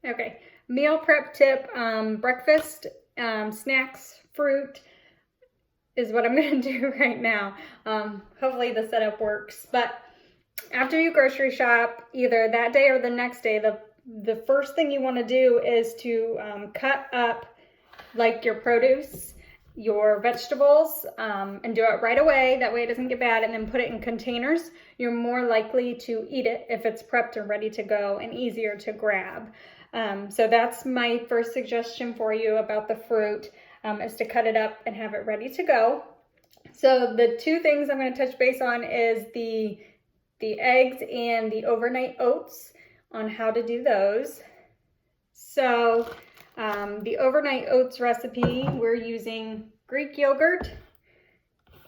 Okay, meal prep tip, breakfast, snacks, fruit is what I'm gonna do right now. Hopefully the setup works, but after you grocery shop, either that day or the next day, the first thing you wanna do is to cut up like your produce, your vegetables, and do it right away. That way it doesn't get bad, and then put it in containers. You're more likely to eat it if it's prepped and ready to go and easier to grab. So that's my first suggestion for you about the fruit, is to cut it up and have it ready to go. So the two things I'm going to touch base on is the eggs and the overnight oats, on how to do those. So the overnight oats recipe, we're using Greek yogurt,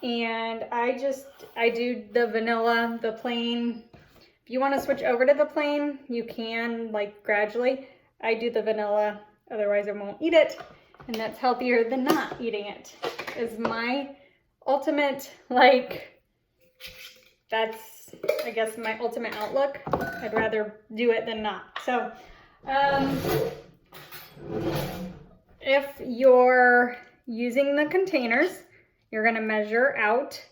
and I do the vanilla, the plain. If you want to switch over to the plain, you can, like, gradually. I do the vanilla, otherwise I won't eat it, and that's healthier than not eating it, is my ultimate, like, that's, I guess, my ultimate outlook. I'd rather do it than not. So if you're using the containers, you're going to measure out.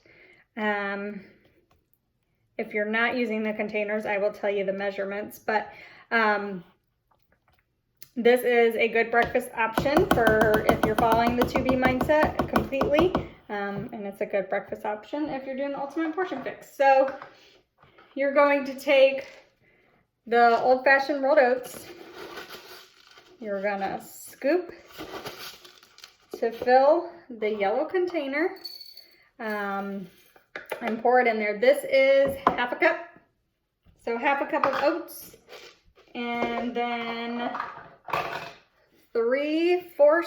If you're not using the containers, I will tell you the measurements, but this is a good breakfast option for if you're following the 2B mindset completely, and it's a good breakfast option if you're doing the ultimate portion fix. So you're going to take the old-fashioned rolled oats. You're gonna scoop to fill the yellow container, and pour it in there. This is half a cup. So half a cup of oats, and then 3/4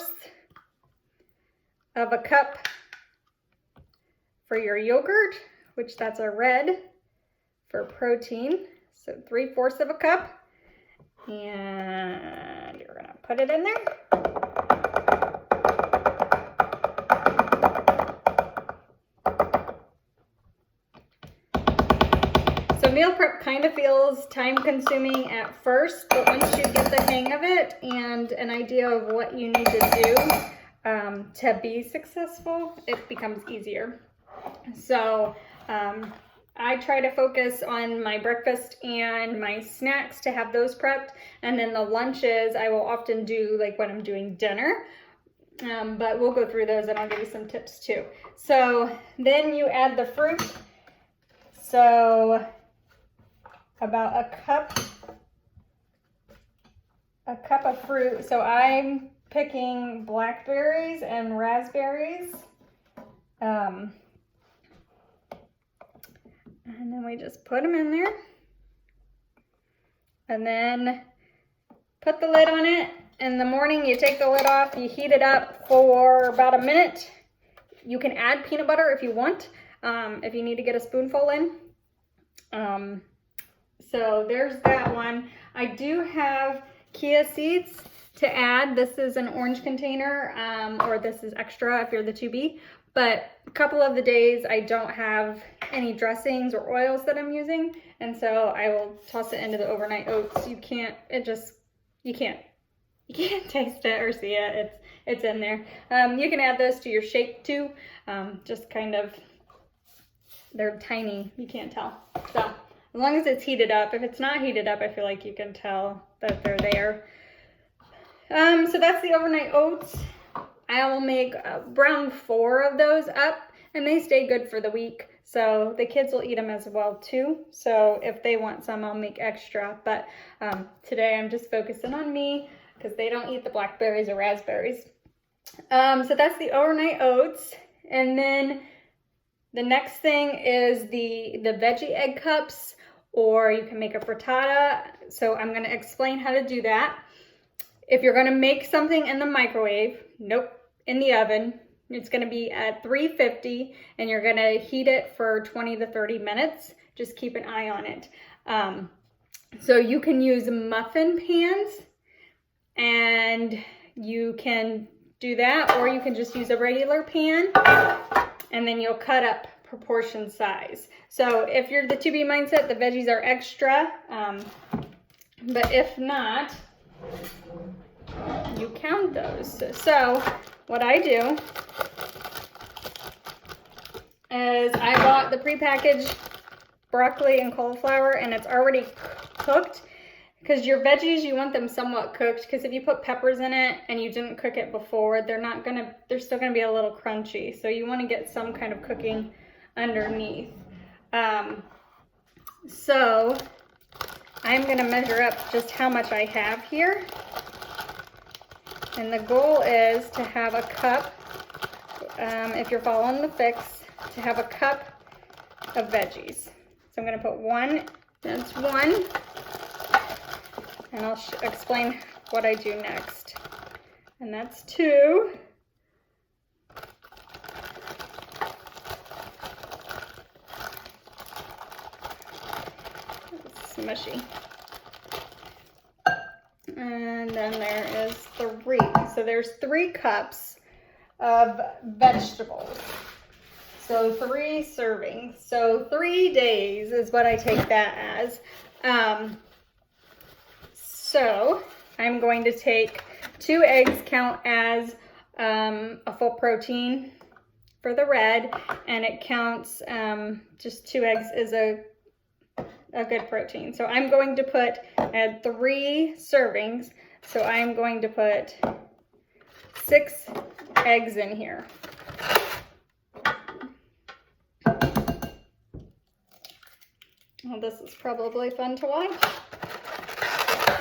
of a cup for your yogurt, which that's a red for protein. So 3/4 of a cup, and you're gonna put it in there. So meal prep kind of feels time consuming at first, but once you get the hang of it and an idea of what you need to do to be successful, it becomes easier. So I try to focus on my breakfast and my snacks to have those prepped, and then the lunches I will often do like when I'm doing dinner, but we'll go through those and I'll give you some tips too. So then you add the fruit. So about a cup of fruit. So I'm picking blackberries and raspberries. And then we just put them in there. And then put the lid on it. In the morning, you take the lid off, you heat it up for about a minute. You can add peanut butter if you want, if you need to get a spoonful in. So there's that one. I do have chia seeds to add. This is an orange container, or this is extra if you're the 2B. But a couple of the days I don't have any dressings or oils that I'm using, and so I will toss it into the overnight oats. You can't taste it or see it. It's in there. You can add those to your shake too. Just kind of, they're tiny, you can't tell. So as long as it's heated up. If it's not heated up, I feel like you can tell that they're there. So that's the overnight oats. I will make around 4 of those up, and they stay good for the week. So the kids will eat them as well too. So if they want some, I'll make extra. But today I'm just focusing on me because they don't eat the blackberries or raspberries. So that's the overnight oats. And then the next thing is the veggie egg cups, or you can make a frittata. So I'm going to explain how to do that. If you're going to make something in the microwave, nope, in the oven, it's going to be at 350, and you're going to heat it for 20 to 30 minutes. Just keep an eye on it. So you can use muffin pans, and you can do that, or you can just use a regular pan, and then you'll cut up proportion size. So if you're the 2B mindset, the veggies are extra, but if not, you count those. So what I do is I bought the prepackaged broccoli and cauliflower, and it's already cooked, because your veggies, you want them somewhat cooked, because if you put peppers in it and you didn't cook it before, they're still gonna be a little crunchy. So you want to get some kind of cooking underneath. So I'm gonna measure up just how much I have here. And the goal is to have a cup, if you're following the fix, to have a cup of veggies. So I'm gonna put one, that's one, and I'll explain what I do next. And that's two. It's mushy. And then there is three. So there's 3 cups of vegetables. So 3 servings. So 3 days is what I take that as. So I'm going to take 2 eggs, count as a full protein for the red, and it counts, just 2 eggs is a good protein. So I'm going to add 3 servings. So I'm going to put 6 eggs in here. Well, this is probably fun to watch.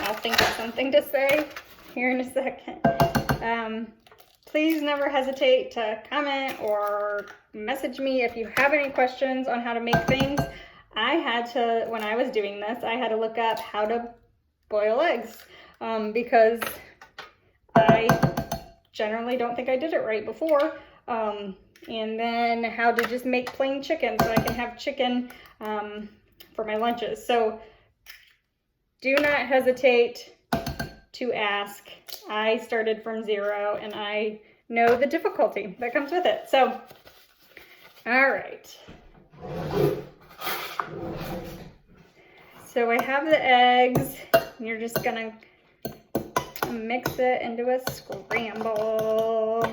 I'll think of something to say here in a second. Please never hesitate to comment or message me if you have any questions on how to make things. When I was doing this, I had to look up how to boil eggs, because I generally don't think I did it right before. And then how to just make plain chicken so I can have chicken for my lunches. So do not hesitate to ask. I started from 0 and I know the difficulty that comes with it. So, all right. So I have the eggs, and you're just gonna mix it into a scramble.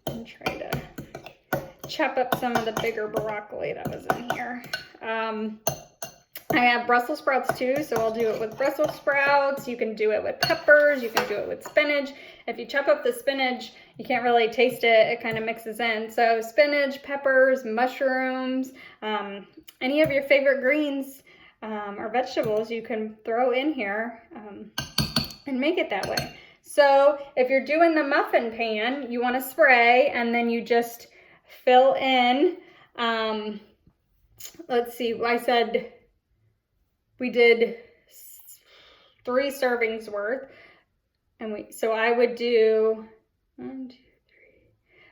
And try to chop up some of the bigger broccoli that was in here. I have Brussels sprouts too, so I'll do it with Brussels sprouts. You can do it with peppers, you can do it with spinach. If you chop up the spinach, you can't really taste it, it kind of mixes in. So spinach, peppers, mushrooms, any of your favorite greens or vegetables you can throw in here and make it that way. So if you're doing the muffin pan, you want to spray and then you just fill in, let's see, I said we did 3 servings worth, and so I would do 1, 2, 3.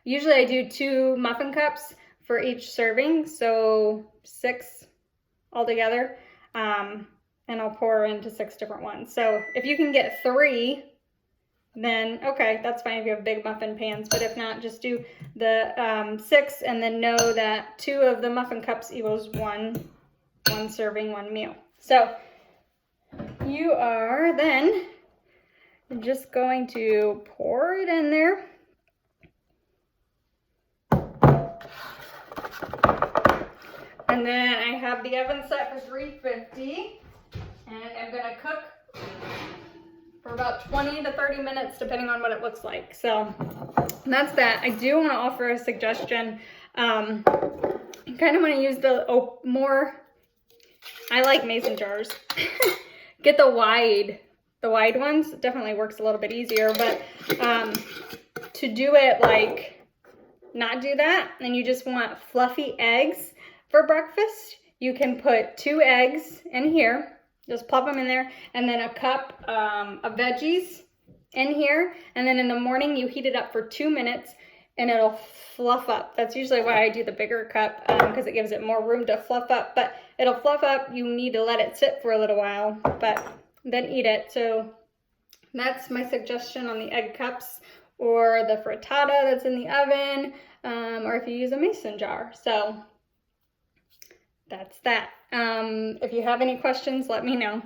Usually I do 2 muffin cups for each serving, so 6 altogether, and I'll pour into 6 different ones. So if you can get 3, then okay, that's fine if you have big muffin pans, but if not, just do the 6, and then know that 2 of the muffin cups equals one serving, 1 meal. So you are then just going to pour it in there. And then I have the oven set for 350, and I'm gonna cook for about 20 to 30 minutes, depending on what it looks like. So that's that. I do want to offer a suggestion. I kind of want to use the more, I like mason jars. Get the wide ones. It definitely works a little bit easier, but to do it like not do that, and you just want fluffy eggs for breakfast, you can put 2 eggs in here, just plop them in there, and then a cup of veggies in here, and then in the morning you heat it up for 2 minutes and it'll fluff up. That's usually why I do the bigger cup, because it gives it more room to fluff up, but it'll fluff up. You need to let it sit for a little while, but then eat it. So that's my suggestion on the egg cups, or the frittata that's in the oven, or if you use a mason jar. So that's that. If you have any questions, let me know.